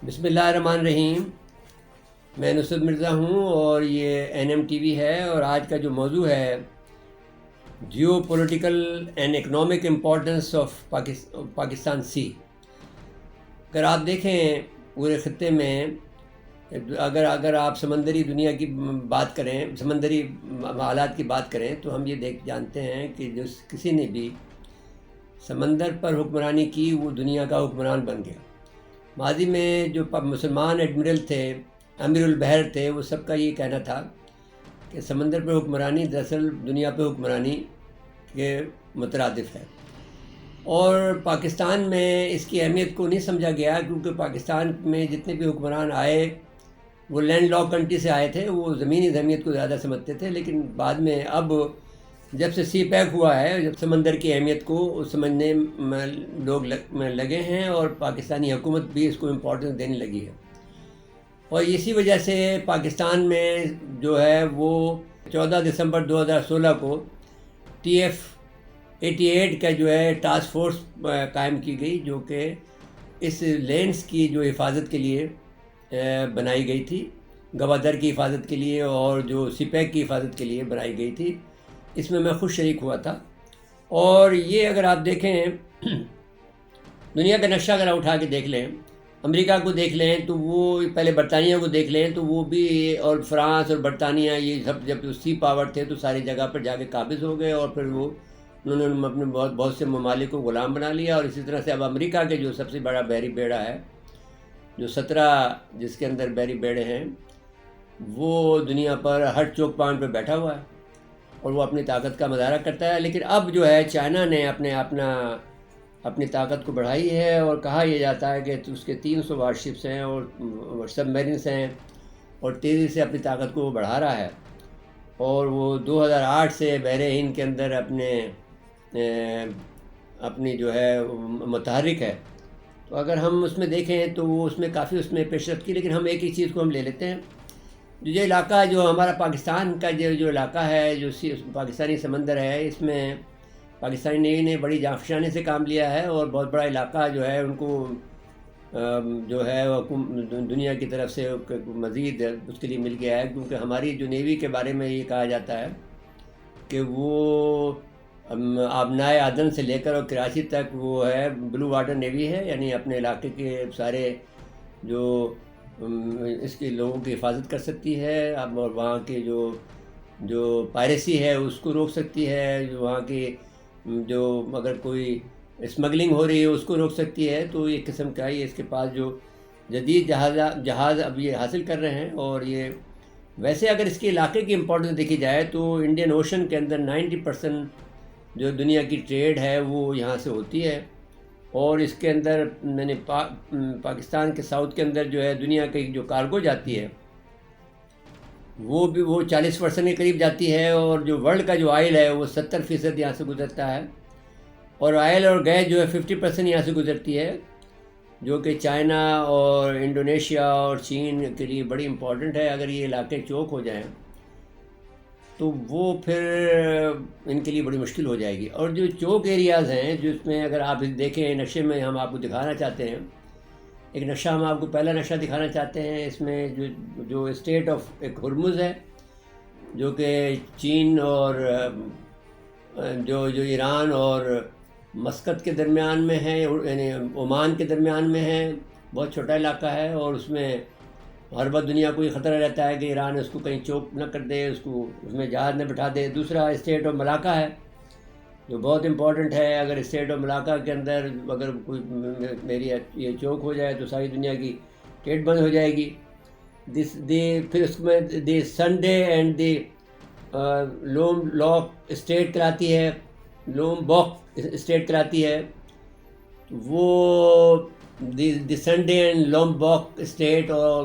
بسم اللہ الرحمن الرحیم۔ میں نصرت مرزا ہوں اور یہ NM TV ہے، اور آج کا جو موضوع ہے geopolitical and economic importance of Pakistan سی۔ اگر آپ دیکھیں پورے خطے میں، اگر آپ سمندری دنیا کی بات کریں، سمندری حالات کی بات کریں، تو ہم یہ جانتے ہیں کہ جو کسی نے بھی سمندر پر حکمرانی کی وہ دنیا کا حکمران بن گیا۔ ماضی میں جو مسلمان ایڈمرل تھے، امیر البحر تھے، وہ سب کا یہ کہنا تھا کہ سمندر پہ حکمرانی دراصل دنیا پہ حکمرانی کے مترادف ہے، اور پاکستان میں اس کی اہمیت کو نہیں سمجھا گیا، کیونکہ پاکستان میں جتنے بھی حکمران آئے وہ لینڈ لاک کنٹری سے آئے تھے، وہ زمینی اہمیت کو زیادہ سمجھتے تھے، لیکن بعد میں اب جب سے سی پیک ہوا ہے، جب سمندر کی اہمیت کو سمجھنے میں لوگ لگے ہیں، اور پاکستانی حکومت بھی اس کو امپورٹنس دینے لگی ہے، اور اسی وجہ سے پاکستان میں جو ہے وہ 14 دسمبر 2016 کو TF-88 کا جو ہے ٹاسک فورس قائم کی گئی، جو کہ اس لینڈز کی جو حفاظت کے لیے بنائی گئی تھی، گوادر کی حفاظت کے لیے اور جو سی پیک کی حفاظت کے لیے بنائی گئی تھی۔ اس میں خود شریک ہوا تھا، اور یہ اگر آپ دیکھیں دنیا کا نقشہ اگر آپ اٹھا کے دیکھ لیں، امریکہ کو دیکھ لیں تو وہ پہلے برطانیہ کو دیکھ لیں تو وہ بھی، اور فرانس اور برطانیہ یہ سب جب سی پاور تھے تو ساری جگہ پر جا کے قابض ہو گئے، اور پھر انہوں نے اپنے بہت سے ممالک کو غلام بنا لیا، اور اسی طرح سے اب امریکہ کے جو سب سے بڑا بحری بیڑا ہے، جو 17 جس کے اندر بحری بیڑے ہیں، وہ دنیا پر ہر چوک پوائنٹ پہ بیٹھا ہوا ہے اور وہ اپنی طاقت کا مظاہرہ کرتا ہے۔ لیکن اب جو ہے چائنا نے اپنی طاقت کو بڑھائی ہے، اور کہا یہ جاتا ہے کہ اس کے 300 وار شپس ہیں اور سب میرینس ہیں، اور تیزی سے اپنی طاقت کو وہ بڑھا رہا ہے، اور وہ 2008 سے بحر ہند کے اندر اپنی جو ہے متحرک ہے۔ تو اگر ہم اس میں دیکھیں تو وہ اس میں کافی پیش رفت کی، لیکن ہم ایک ہی چیز کو ہم لے لیتے ہیں، جو علاقہ جو ہمارا پاکستان کا جو علاقہ ہے، جو پاکستانی سمندر ہے، اس میں پاکستانی نیوی نے بڑی جانفشانی سے کام لیا ہے، اور بہت بڑا علاقہ جو ہے ان کو جو ہے دنیا کی طرف سے مزید اس کے لیے مل گیا ہے، کیونکہ ہماری جو نیوی کے بارے میں یہ کہا جاتا ہے کہ وہ آبنائے عدن سے لے کر اور کراچی تک وہ ہے بلو واٹر نیوی ہے، یعنی اپنے علاقے کے سارے جو اس کے لوگوں کی حفاظت کر سکتی ہے، اب اور وہاں کے جو پائریسی ہے اس کو روک سکتی ہے، جو وہاں کی جو اگر کوئی اسمگلنگ ہو رہی ہے اس کو روک سکتی ہے۔ تو یہ قسم کا ہی اس کے پاس جو جدید جہاز اب یہ حاصل کر رہے ہیں، اور یہ ویسے اگر اس کے علاقے کی امپورٹنس دیکھی جائے تو انڈین اوشن کے اندر 90% جو دنیا کی ٹریڈ ہے وہ یہاں سے ہوتی ہے، اور اس کے اندر میں نے پاکستان کے ساؤتھ کے اندر جو ہے دنیا کی جو کارگو جاتی ہے وہ 40% کے قریب جاتی ہے، اور جو ورلڈ کا جو آئل ہے وہ 70% یہاں سے گزرتا ہے، اور آئل اور گیس جو ہے 50% یہاں سے گزرتی ہے، جو کہ چائنا اور انڈونیشیا اور چین کے لیے بڑی امپورٹنٹ ہے۔ اگر یہ علاقے چوک ہو جائیں تو وہ پھر ان کے لیے بڑی مشکل ہو جائے گی۔ اور جو چوک ایریاز ہیں، جس میں اگر آپ دیکھیں نقشے میں ہم آپ کو دکھانا چاہتے ہیں، ایک نقشہ ہم آپ کو پہلا نقشہ دکھانا چاہتے ہیں، اس میں جو اسٹیٹ آف ایک ہرمز ہے، جو کہ چین اور جو ایران اور مسقط کے درمیان میں ہے، یعنی عمان کے درمیان میں ہے، بہت چھوٹا علاقہ ہے، اور اس میں ہر وقت دنیا کو یہ خطرہ رہتا ہے کہ ایران اس کو کہیں چوک نہ کر دے، اس میں جہاز نہ بٹھا دے۔ دوسرا اسٹیٹ آف ملاقہ ہے، جو بہت امپورٹنٹ ہے۔ اگر اسٹیٹ آف ملاقہ کے اندر اگر کوئی میری یہ چوک ہو جائے تو ساری دنیا کی ٹریڈ بند ہو جائے گی۔ پھر اس میں the Sunda and the Lombok strait کراتی ہے، لوم باک اسٹیٹ کراتی ہے، وہ the Sunda and Lombok strait, اور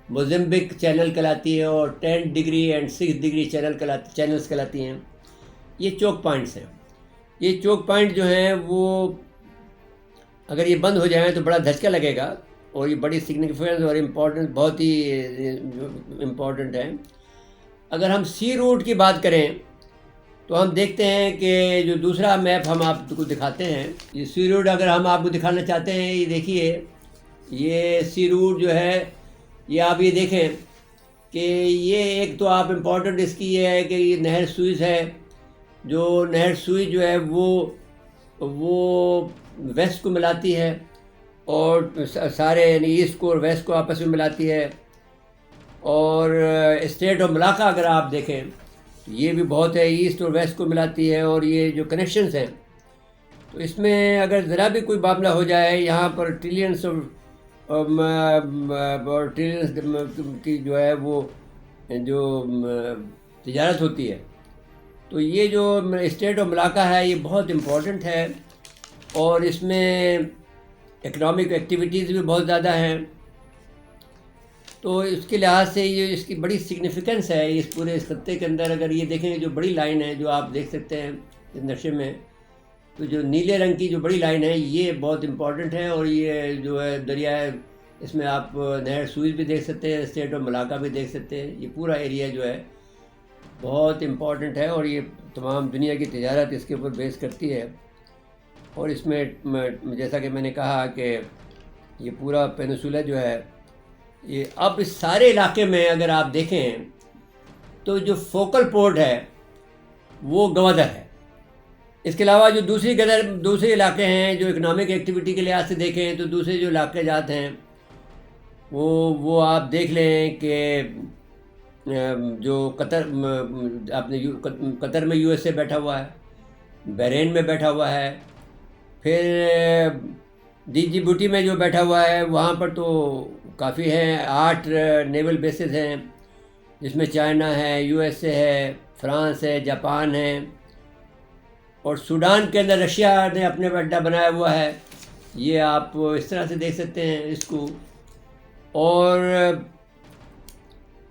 موزمبک چینل کہلاتی ہے، اور 10 ڈگری اینڈ 6 ڈگری چینلز کہلاتی ہیں۔ یہ چوک پوائنٹس ہیں۔ یہ چوک پوائنٹ جو ہیں وہ اگر یہ بند ہو جائیں تو بڑا دھچکا لگے گا، اور یہ بڑی سگنیفیکنس اور امپورٹنٹ، بہت ہی امپورٹنٹ ہے۔ اگر ہم سی روٹ کی بات کریں تو ہم دیکھتے ہیں کہ جو دوسرا میپ ہم آپ کو دکھاتے ہیں، یہ سی روٹ اگر ہم آپ کو دکھانا چاہتے ہیں، یہ دیکھیے یہ سی روٹ جو ہے، یہ آپ یہ دیکھیں کہ یہ ایک تو آپ امپورٹنٹ اس کی یہ ہے کہ یہ نہر سوئز ہے، جو نہر سوئز جو ہے وہ ویسٹ کو ملاتی ہے اور سارے یعنی ایسٹ کو اور ویسٹ کو آپس میں ملاتی ہے. اور اسٹیٹ آف ملاقہ اگر آپ دیکھیں یہ بھی بہت ہے، ایسٹ اور ویسٹ کو ملاتی ہے. اور یہ جو کنیکشنز ہیں تو اس میں اگر ذرا بھی کوئی معاملہ ہو جائے، یہاں پر ٹریلینس کی جو ہے وہ جو تجارت ہوتی ہے، تو یہ جو اسٹیٹ آف ملاقہ ہے یہ بہت امپورٹنٹ ہے. اور اس میں اکنامک ایکٹیویٹیز بھی بہت زیادہ ہیں. تو اس کے لحاظ سے یہ اس کی بڑی سگنیفیکنس ہے اس پورے اس خطے کے اندر. اگر یہ دیکھیں جو بڑی لائن ہے جو آپ دیکھ سکتے ہیں اس نقشے میں، تو جو نیلے رنگ کی جو بڑی لائن ہے یہ بہت امپورٹنٹ ہے. اور یہ جو ہے دریائے، اس میں آپ نہر سوئز بھی دیکھ سکتے ہیں، اسٹیٹ آف ملاقہ بھی دیکھ سکتے ہیں. یہ پورا ایریا جو ہے بہت امپورٹنٹ ہے اور یہ تمام دنیا کی تجارت اس کے اوپر بیس کرتی ہے. اور اس میں جیسا کہ میں نے کہا کہ یہ پورا پینسولا جو ہے یہ اب اس سارے علاقے میں اگر آپ دیکھیں تو جو فوکل پورٹ ہے وہ گوادر ہے. اس کے علاوہ جو دوسرے علاقے ہیں جو اکنامک ایکٹیویٹی کے لحاظ سے دیکھیں تو دوسرے جو علاقے جات ہیں وہ آپ دیکھ لیں کہ جو قطر میں یو ایس اے بیٹھا ہوا ہے، بحرین میں بیٹھا ہوا ہے، پھر جبوتی میں جو بیٹھا ہوا ہے وہاں پر تو کافی ہیں، 8 نیول بیسز ہیں جس میں چائنا ہے، یو ایس اے ہے، فرانس ہے، جاپان ہے. اور سوڈان کے اندر رشیا نے اپنے اڈا بنایا ہوا ہے. یہ آپ اس طرح سے دیکھ سکتے ہیں اس کو. اور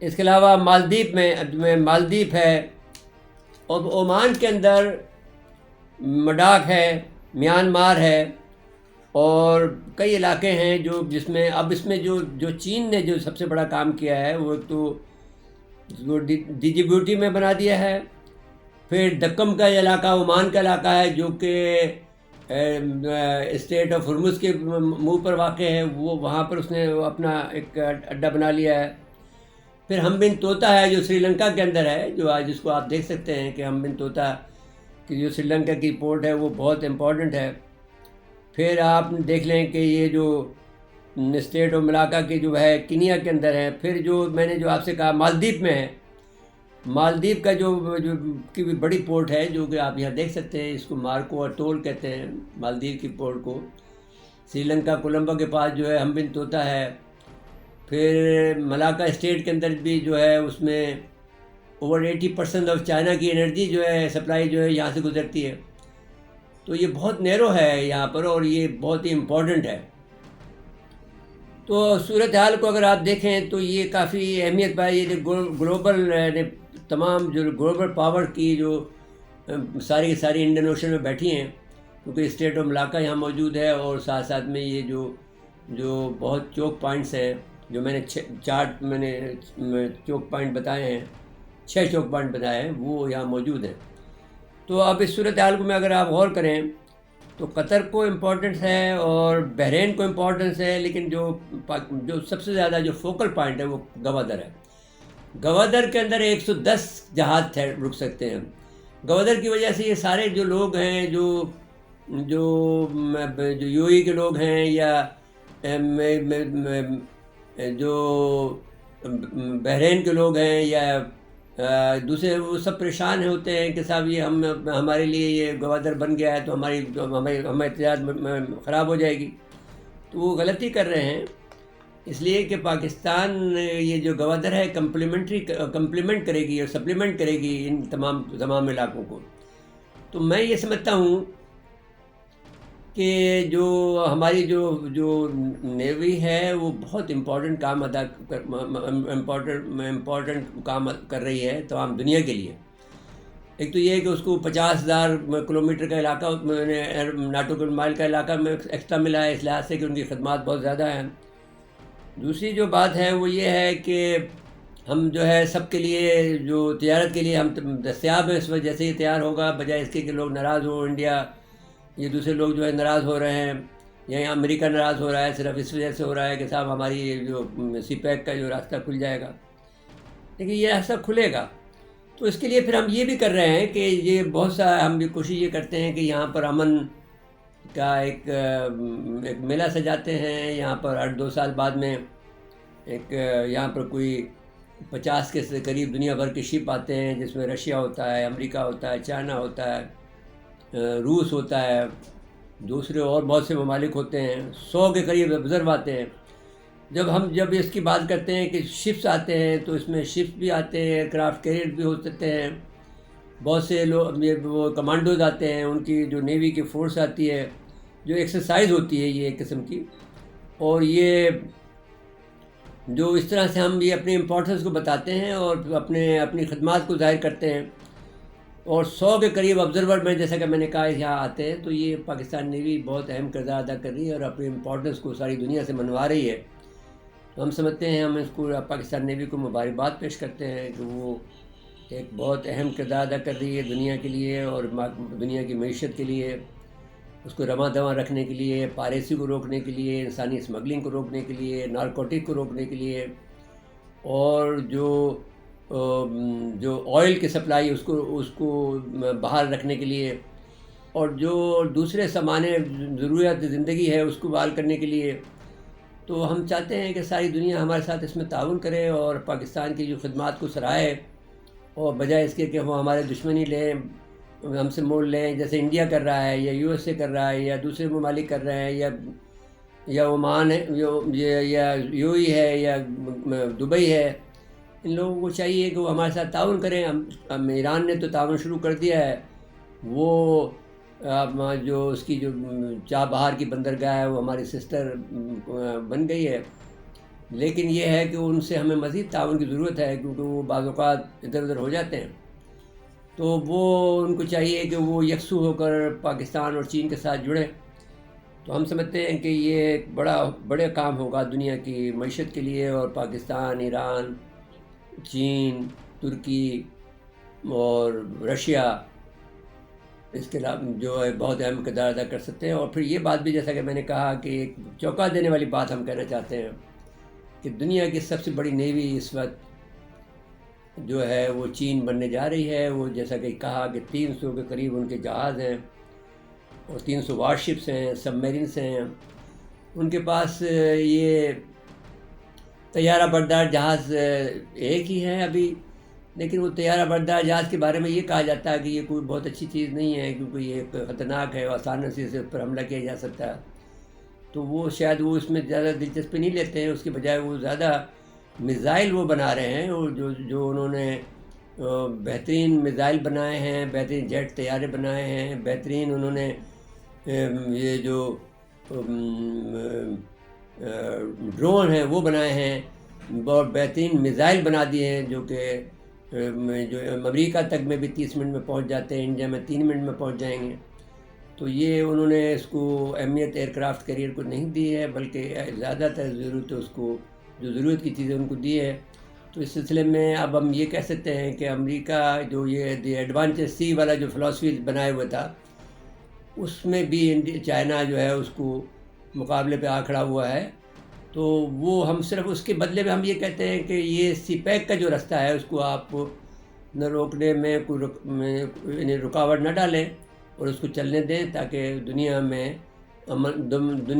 اس کے علاوہ مالدیپ میں مالدیپ ہے، اور عمان کے اندر مڈاک ہے، میانمار ہے، اور کئی علاقے ہیں جس میں اب اس میں جو چین نے جو سب سے بڑا کام کیا ہے وہ تو جبوتی میں بنا دیا ہے. پھر دکم کا علاقہ عمان کا علاقہ ہے جو کہ اسٹیٹ آف ہرمز کے منہ پر واقع ہے، وہاں پر اس نے اپنا ایک اڈا بنا لیا ہے. پھر ہم بن طوطا ہے جو سری لنکا کے اندر ہے، جس کو آپ دیکھ سکتے ہیں کہ ہم بن طوطا کی جو سری لنکا کی پورٹ ہے وہ بہت امپورٹنٹ ہے. پھر آپ دیکھ لیں کہ یہ جو اسٹیٹ آف ملاقہ کی جو ہے کینیا کے اندر ہے. پھر جو میں نے جو آپ سے کہا مالدیپ میں ہے، مالدیپ کا جو کی بھی بڑی پورٹ ہے جو کہ آپ یہاں دیکھ سکتے ہیں، اس کو مارکو اٹول کہتے ہیں مالدیپ کی پورٹ کو. سری لنکا کولمبو کے پاس جو ہے ہم بن طوطا ہے. پھر ملاکا اسٹیٹ کے اندر بھی جو ہے اس میں اوور 80% آف چائنا کی انرجی جو ہے سپلائی جو ہے یہاں سے گزرتی ہے. تو یہ بہت نیرو ہے یہاں پر اور یہ بہت ہی امپورٹنٹ ہے. تو صورتحال کو اگر آپ دیکھیں تو یہ کافی اہمیت پائی. یہ گلوبل تمام جو گلوبل پاور کی جو ساری کی ساری انڈین اوشن میں بیٹھی ہیں، کیونکہ اسٹیٹ آف ملاقہ یہاں موجود ہے. اور ساتھ ساتھ میں یہ جو بہت چوک پوائنٹس ہیں جو میں نے چوک پوائنٹ بتائے ہیں، 6 چوک پوائنٹ بتائے ہیں، وہ یہاں موجود ہیں. تو اب اس صورتحال کو میں اگر آپ غور کریں تو قطر کو امپورٹنس ہے اور بحرین کو امپورٹنس ہے، لیکن جو سب سے زیادہ جو فوکل پوائنٹ ہے وہ گوادر ہے. گوادر کے اندر 110 جہاز رک سکتے ہیں. گوادر کی وجہ سے یہ سارے جو لوگ ہیں جو یو اے کے لوگ ہیں یا جو بحرین کے لوگ ہیں یا دوسرے، وہ سب پریشان ہوتے ہیں کہ صاحب یہ ہمارے لیے یہ گوادر بن گیا ہے تو ہماری تجارت خراب ہو جائے گی. تو وہ غلطی کر رہے ہیں، اس لیے کہ پاکستان یہ جو گوادر ہے کمپلیمنٹ کرے گی اور سپلیمنٹ کرے گی ان تمام علاقوں کو. تو میں یہ سمجھتا ہوں کہ جو ہماری جو نیوی ہے وہ بہت امپورٹنٹ کام کر رہی ہے تمام دنیا کے لیے. ایک تو یہ ہے کہ اس کو 50,000 کلومیٹر کا علاقہ ناٹیکل مائل کا علاقہ میں ایکسٹرا ملا ہے، اس لحاظ سے کہ ان کی خدمات بہت زیادہ ہیں. دوسری جو بات ہے وہ یہ ہے کہ ہم جو ہے سب کے لیے جو تجارت کے لیے ہم دستیاب ہیں اس وقت. جیسے ہی تیار ہوگا، بجائے اس کے کہ لوگ ناراض ہوں، انڈیا یہ دوسرے لوگ جو ہے ناراض ہو رہے ہیں یہاں امریکہ ناراض ہو رہا ہے صرف اس وجہ سے ہو رہا ہے کہ صاحب ہماری جو سی پیک کا جو راستہ کھل جائے گا، لیکن یہ راستہ کھلے گا تو اس کے لیے پھر ہم یہ بھی کر رہے ہیں کہ یہ بہت سا ہم بھی کوشش یہ کرتے ہیں کہ یہاں پر امن کا ایک میلہ سجاتے ہیں. یہاں پر 8-2 سال بعد میں ایک یہاں پر کوئی 50 کے قریب دنیا بھر کے شپ آتے ہیں، جس میں رشیا ہوتا ہے، امریکہ ہوتا ہے، چائنا ہوتا ہے، روس ہوتا ہے، دوسرے اور بہت سے ممالک ہوتے ہیں. 100 کے قریب آبزرو آتے ہیں. جب اس کی بات کرتے ہیں کہ شپس آتے ہیں تو اس میں شپس بھی آتے ہیں، ایئر کرافٹ کیریئر بھی ہو سکتے ہیں، بہت سے لوگ وہ کمانڈوز آتے ہیں، ان کی جو نیوی کی فورس آتی ہے، جو ایکسرسائز ہوتی ہے یہ ایک قسم کی. اور یہ جو اس طرح سے ہم یہ اپنی امپورٹنس کو بتاتے ہیں اور اپنی خدمات کو ظاہر کرتے ہیں. اور 100 کے قریب آبزرور میں جیسا کہ میں نے کہا یہاں آتے ہیں، تو یہ پاکستان نیوی بہت اہم کردار ادا کر رہی ہے اور اپنی امپورٹنس کو ساری دنیا سے منوا رہی ہے. تو ہم سمجھتے ہیں، ہم اس کو پاکستان نیوی کو مبارکباد پیش کرتے ہیں کہ وہ ایک بہت اہم کردار ادا کر رہی ہے دنیا کے لیے اور دنیا کی معیشت کے لیے، اس کو رواں دواں رکھنے کے لیے، پائریسی کو روکنے کے لیے، انسانی اسمگلنگ کو روکنے کے لیے، نارکوٹک کو روکنے کے لیے، اور جو آئل کی سپلائی اس کو بحال رکھنے کے لیے، اور جو دوسرے سامان ضروریات زندگی ہے اس کو بحال کرنے کے لیے. تو ہم چاہتے ہیں کہ ساری دنیا ہمارے ساتھ اس میں تعاون کرے اور پاکستان کی جو خدمات کو سرائے، اور بجائے اس کے کہ وہ ہمارے دشمنی لیں، ہم سے مول لیں، جیسے انڈیا کر رہا ہے یا یو ایس اے کر رہا ہے یا دوسرے ممالک کر رہے ہیں، یا عمان ہے، یا یو ای ہے، یا دبئی ہے. ان لوگوں کو چاہیے کہ وہ ہمارے ساتھ تعاون کریں. ایران نے تو تعاون شروع کر دیا ہے، وہ جو اس کی جو چابہار کی بندرگاہ ہے وہ ہماری سسٹر بن گئی ہے. لیکن یہ ہے کہ ان سے ہمیں مزید تعاون کی ضرورت ہے، کیونکہ وہ بعض اوقات ادھر ادھر ہو جاتے ہیں. تو وہ ان کو چاہیے کہ وہ یکسو ہو کر پاکستان اور چین کے ساتھ جڑیں. تو ہم سمجھتے ہیں کہ یہ ایک بڑا کام ہوگا دنیا کی معیشت کے لیے، اور پاکستان، ایران، چین، ترکی اور رشیا اس کے علاوہ جو ہے بہت اہم کردار ادا کر سکتے ہیں. اور پھر یہ بات بھی جیسا کہ میں نے کہا کہ ایک چونکا دینے والی بات ہم کہنا چاہتے ہیں کہ دنیا کی سب سے بڑی نیوی اس وقت جو ہے وہ چین بننے جا رہی ہے. وہ جیسا کہ کہا کہ 300 کے قریب ان کے جہاز ہیں اور 300 وار شپس ہیں، سب میرینس ہیں. ان کے پاس یہ طیارہ بردار جہاز ایک ہی ہے ابھی، لیکن وہ طیارہ بردار جہاز کے بارے میں یہ کہا جاتا ہے کہ یہ کوئی بہت اچھی چیز نہیں ہے، کیونکہ یہ ایک خطرناک ہے اور آسانی سے اس پر حملہ کیا جا سکتا ہے. تو وہ شاید وہ اس میں زیادہ دلچسپی نہیں لیتے ہیں، اس کے بجائے وہ زیادہ میزائل وہ بنا رہے ہیں، اور جو انہوں نے بہترین میزائل بنائے ہیں، بہترین جیٹ طیارے بنائے ہیں، بہترین انہوں نے یہ جو ڈرون ہیں وہ بنائے ہیں، بہت بہترین میزائل بنا دیے ہیں جو امریکہ تک میں بھی 30 منٹ میں پہنچ جاتے ہیں، انڈیا میں 3 منٹ میں پہنچ جائیں گے. تو یہ انہوں نے اس کو اہمیت ایئر کرافٹ کیریئر کو نہیں دی ہے، بلکہ زیادہ تر ضرورت اس کو جو ضرورت کی چیزیں ان کو دی ہے. تو اس سلسلے میں اب ہم یہ کہہ سکتے ہیں کہ امریکہ جو یہ دی ایڈوانٹیج سی والا جو فلاسفی بنائے ہوئے تھا، اس میں بھی چائنا جو ہے اس کو مقابلے پہ آ کھڑا ہوا ہے. تو وہ ہم صرف اس کے بدلے میں ہم یہ کہتے ہیں کہ یہ سی پیک کا جو راستہ ہے اس کو آپ نہ روکنے میں کوئی رکاوٹ نہ ڈالیں اور اس کو چلنے دیں، تاکہ دنیا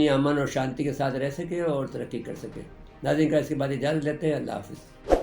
امن اور شانتی کے ساتھ رہ سکے اور ترقی کر سکے. ناظرین کا اس کے بعد اجازت لیتے ہیں. اللہ حافظ.